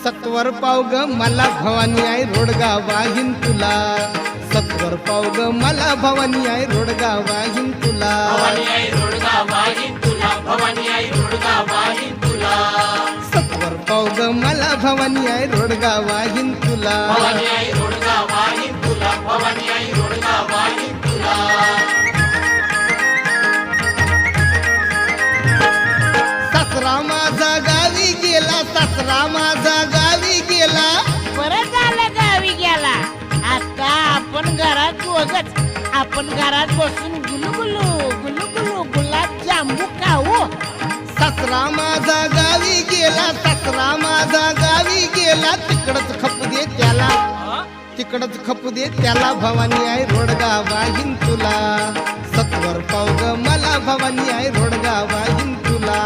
सत्वर पाव ग मला भवानी आई रोडगा वाहिन तुला सत्वर पाव ग मला भवानी आई रोडगा वाहिन तुला सत्वर पाव ग मला भवानी आई रोडगा वाहिन तुला सासरा माझा गावी गेला सासरा माझा गावी गेला बरं झालं गावी गेला आता आपण घरात बघत आपण घरात बसून गुलगुलू गुलगुलू गुलाब जांबू खाऊ सासरा माझा गावी गेला सासरा माझा गावी गेला तिकडच खपू दे त्याला तिकडच खपू दे त्याला भवानी आई रोडगा वाहिन तुला सत्वर पाव ग मला भवानी आई रोडगा वाहिन तुला